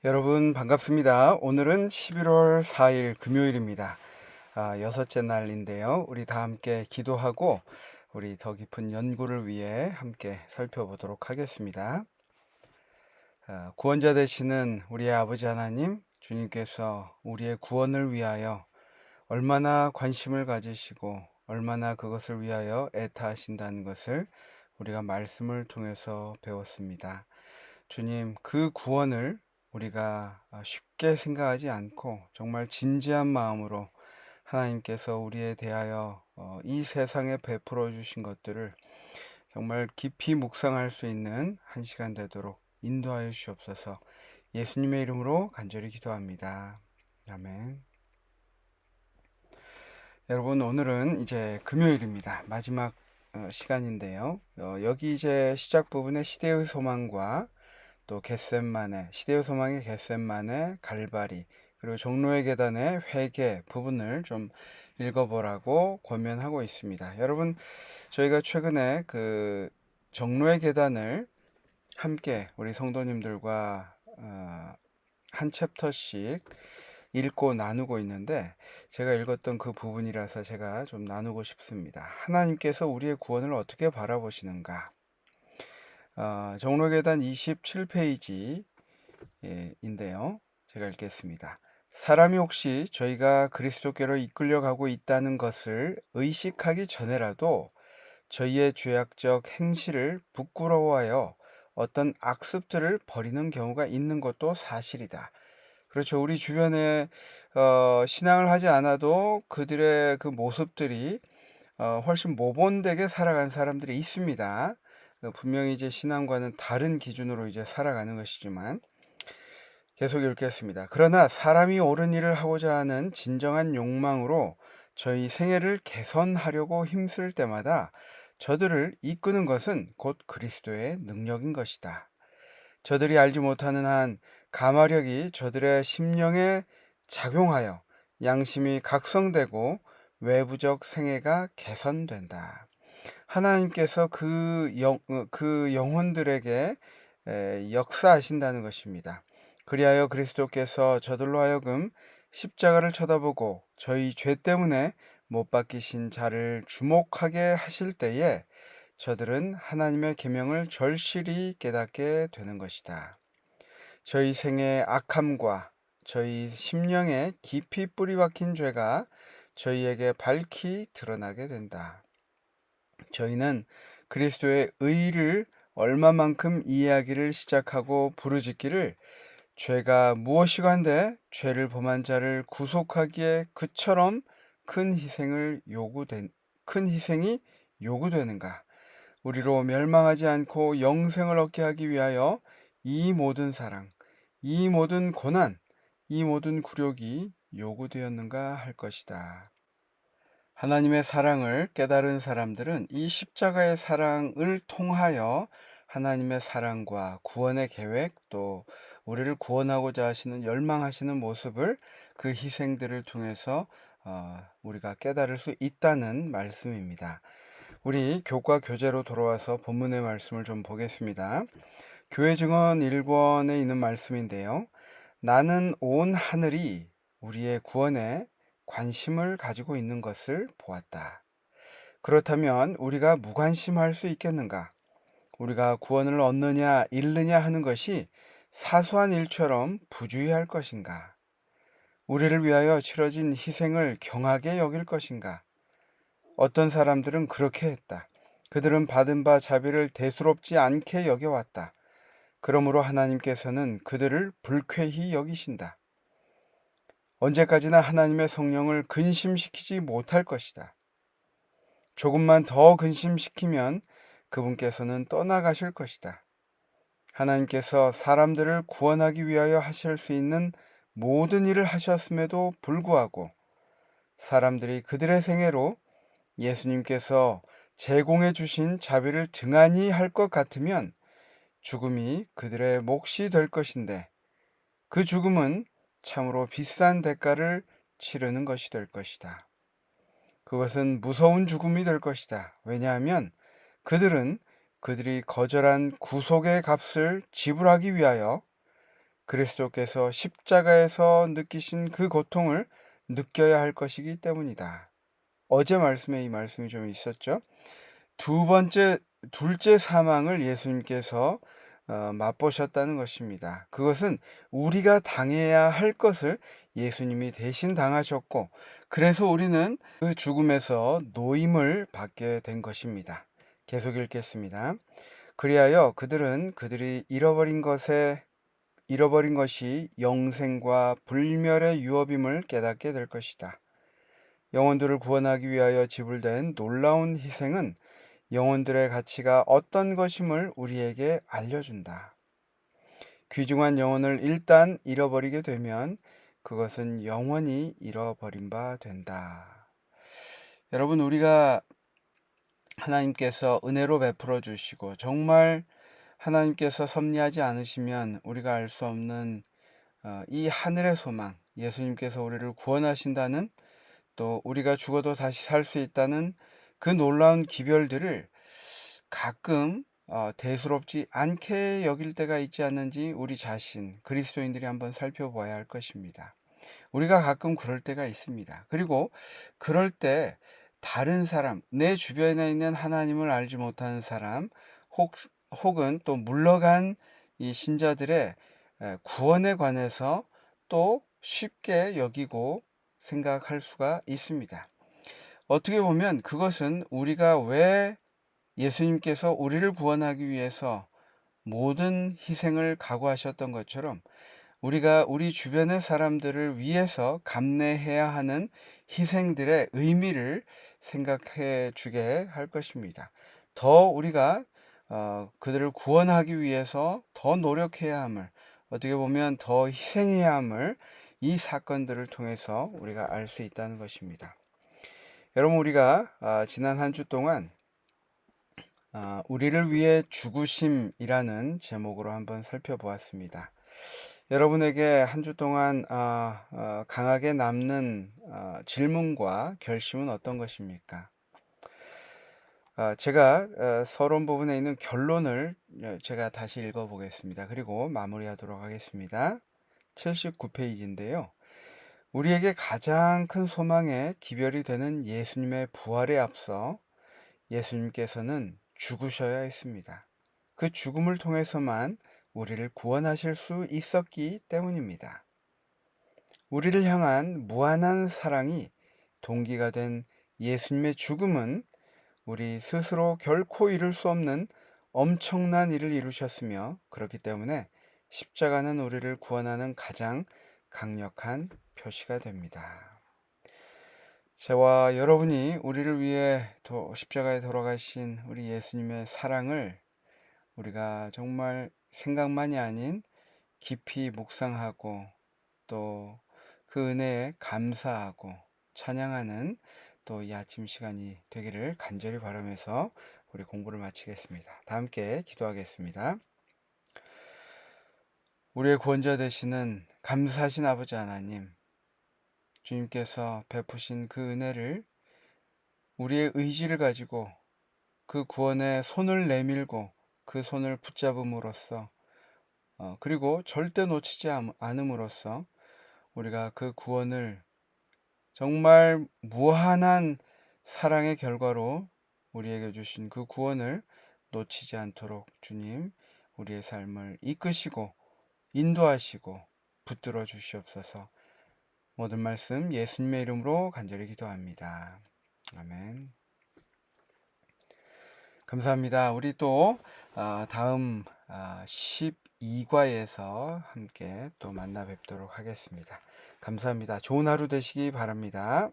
여러분 반갑습니다. 오늘은 11월 4일 금요일입니다. 여섯째 날인데요. 우리 다 함께 기도하고 우리 더 깊은 연구를 위해 함께 살펴보도록 하겠습니다. 구원자 되시는 우리의 아버지 하나님, 주님께서 우리의 구원을 위하여 얼마나 관심을 가지시고 얼마나 그것을 위하여 애타하신다는 것을 우리가 말씀을 통해서 배웠습니다. 주님, 그 구원을 우리가 쉽게 생각하지 않고 정말 진지한 마음으로 하나님께서 우리에 대하여 이 세상에 베풀어 주신 것들을 정말 깊이 묵상할 수 있는 한 시간 되도록 인도하여 주시옵소서. 예수님의 이름으로 간절히 기도합니다. 아멘. 여러분, 오늘은 이제 금요일입니다. 마지막 시간인데요. 여기 이제 시작 부분에 시대의 소망과 또 겟셋만의 시대의 소망의 겟셋만의 갈바리, 그리고 종로의 계단의 회개 부분을 좀 읽어보라고 권면하고 있습니다. 여러분, 저희가 최근에 그 종로의 계단을 함께 우리 성도님들과 한 챕터씩 읽고 나누고 있는데, 제가 읽었던 그 부분이라서 제가 좀 나누고 싶습니다. 하나님께서 우리의 구원을 어떻게 바라보시는가? 종로계단 27페이지인데요. 제가 읽겠습니다. 사람이 혹시 저희가 그리스도께로 이끌려가고 있다는 것을 의식하기 전에라도 저희의 죄악적 행실을 부끄러워하여 어떤 악습들을 벌이는 경우가 있는 것도 사실이다. 그렇죠. 우리 주변에 신앙을 하지 않아도 그들의 그 모습들이 훨씬 모범되게 살아간 사람들이 있습니다. 분명히 이제 신앙과는 다른 기준으로 이제 살아가는 것이지만, 계속 읽겠습니다. 그러나 사람이 옳은 일을 하고자 하는 진정한 욕망으로 저희 생애를 개선하려고 힘쓸 때마다 저들을 이끄는 것은 곧 그리스도의 능력인 것이다. 저들이 알지 못하는 한 가마력이 저들의 심령에 작용하여 양심이 각성되고 외부적 생애가 개선된다. 하나님께서 그 영혼들에게 역사하신다는 것입니다. 그리하여 그리스도께서 저들로 하여금 십자가를 쳐다보고 저희 죄 때문에 못 박히신 자를 주목하게 하실 때에 저들은 하나님의 계명을 절실히 깨닫게 되는 것이다. 저희 생의 악함과 저희 심령에 깊이 뿌리 박힌 죄가 저희에게 밝히 드러나게 된다. 저희는 그리스도의 의를 얼마만큼 이해하기를 시작하고 부르짖기를, 죄가 무엇이간데 죄를 범한 자를 구속하기에 그처럼 큰 희생이 요구되는가? 우리로 멸망하지 않고 영생을 얻게 하기 위하여 이 모든 사랑, 이 모든 고난, 이 모든 굴욕이 요구되었는가 할 것이다. 하나님의 사랑을 깨달은 사람들은 이 십자가의 사랑을 통하여 하나님의 사랑과 구원의 계획, 또 우리를 구원하고자 하시는 열망하시는 모습을, 그 희생들을 통해서 우리가 깨달을 수 있다는 말씀입니다. 우리 교과 교재로 돌아와서 본문의 말씀을 좀 보겠습니다. 교회 증언 1권에 있는 말씀인데요. 나는 온 하늘이 우리의 구원에 관심을 가지고 있는 것을 보았다. 그렇다면 우리가 무관심할 수 있겠는가? 우리가 구원을 얻느냐 잃느냐 하는 것이 사소한 일처럼 부주의할 것인가? 우리를 위하여 치러진 희생을 경하게 여길 것인가? 어떤 사람들은 그렇게 했다. 그들은 받은 바 자비를 대수롭지 않게 여겨왔다. 그러므로 하나님께서는 그들을 불쾌히 여기신다. 언제까지나 하나님의 성령을 근심시키지 못할 것이다. 조금만 더 근심시키면 그분께서는 떠나가실 것이다. 하나님께서 사람들을 구원하기 위하여 하실 수 있는 모든 일을 하셨음에도 불구하고 사람들이 그들의 생애로 예수님께서 제공해 주신 자비를 등한히 할 것 같으면 죽음이 그들의 몫이 될 것인데, 그 죽음은 참으로 비싼 대가를 치르는 것이 될 것이다. 그것은 무서운 죽음이 될 것이다. 왜냐하면 그들이 거절한 구속의 값을 지불하기 위하여 그리스도께서 십자가에서 느끼신 그 고통을 느껴야 할 것이기 때문이다. 어제 말씀에 이 말씀이 좀 있었죠. 둘째 사망을 예수님께서 맛보셨다는 것입니다. 그것은 우리가 당해야 할 것을 예수님이 대신 당하셨고, 그래서 우리는 그 죽음에서 노임을 받게 된 것입니다. 계속 읽겠습니다. 그리하여 그들은 그들이 잃어버린 것이 영생과 불멸의 유업임을 깨닫게 될 것이다. 영혼들을 구원하기 위하여 지불된 놀라운 희생은 영혼들의 가치가 어떤 것임을 우리에게 알려준다. 귀중한 영혼을 일단 잃어버리게 되면 그것은 영원히 잃어버린 바 된다. 여러분, 우리가 하나님께서 은혜로 베풀어 주시고 정말 하나님께서 섭리하지 않으시면 우리가 알 수 없는 이 하늘의 소망, 예수님께서 우리를 구원하신다는, 또 우리가 죽어도 다시 살 수 있다는 그 놀라운 기별들을 가끔 대수롭지 않게 여길 때가 있지 않는지 우리 자신, 그리스도인들이 한번 살펴봐야 할 것입니다. 우리가 가끔 그럴 때가 있습니다. 그리고 그럴 때 다른 사람, 내 주변에 있는 하나님을 알지 못하는 사람, 혹은 또 물러간 이 신자들의 구원에 관해서 또 쉽게 여기고 생각할 수가 있습니다. 어떻게 보면 그것은 우리가 왜 예수님께서 우리를 구원하기 위해서 모든 희생을 각오하셨던 것처럼 우리가 우리 주변의 사람들을 위해서 감내해야 하는 희생들의 의미를 생각해 주게 할 것입니다. 더 우리가 그들을 구원하기 위해서 더 노력해야 함을, 어떻게 보면 더 희생해야 함을 이 사건들을 통해서 우리가 알 수 있다는 것입니다. 여러분, 우리가 지난 한 주 동안 우리를 위해 죽으심이라는 제목으로 한번 살펴보았습니다. 여러분에게 한 주 동안 강하게 남는 질문과 결심은 어떤 것입니까? 제가 서론 부분에 있는 결론을 제가 다시 읽어보겠습니다. 그리고 마무리하도록 하겠습니다. 79페이지인데요. 우리에게 가장 큰 소망의 기별이 되는 예수님의 부활에 앞서 예수님께서는 죽으셔야 했습니다. 그 죽음을 통해서만 우리를 구원하실 수 있었기 때문입니다. 우리를 향한 무한한 사랑이 동기가 된 예수님의 죽음은 우리 스스로 결코 이룰 수 없는 엄청난 일을 이루셨으며, 그렇기 때문에 십자가는 우리를 구원하는 가장 강력한 표시가 됩니다. 저와 여러분이 우리를 위해 십자가에 돌아가신 우리 예수님의 사랑을 우리가 정말 생각만이 아닌 깊이 묵상하고 또 그 은혜에 감사하고 찬양하는 또 이 아침 시간이 되기를 간절히 바라면서 우리 공부를 마치겠습니다. 다 함께 기도하겠습니다. 우리의 구원자 되시는 감사하신 아버지 하나님, 주님께서 베푸신 그 은혜를 우리의 의지를 가지고 그 구원에 손을 내밀고 그 손을 붙잡음으로써 그리고 절대 놓치지 않음으로써 우리가 그 구원을 정말 무한한 사랑의 결과로 우리에게 주신 그 구원을 놓치지 않도록 주님, 우리의 삶을 이끄시고 인도하시고 붙들어 주시옵소서. 모든 말씀 예수님의 이름으로 간절히 기도합니다. 아멘. 감사합니다. 우리 또 다음 12과에서 함께 또 만나 뵙도록 하겠습니다. 감사합니다. 좋은 하루 되시기 바랍니다.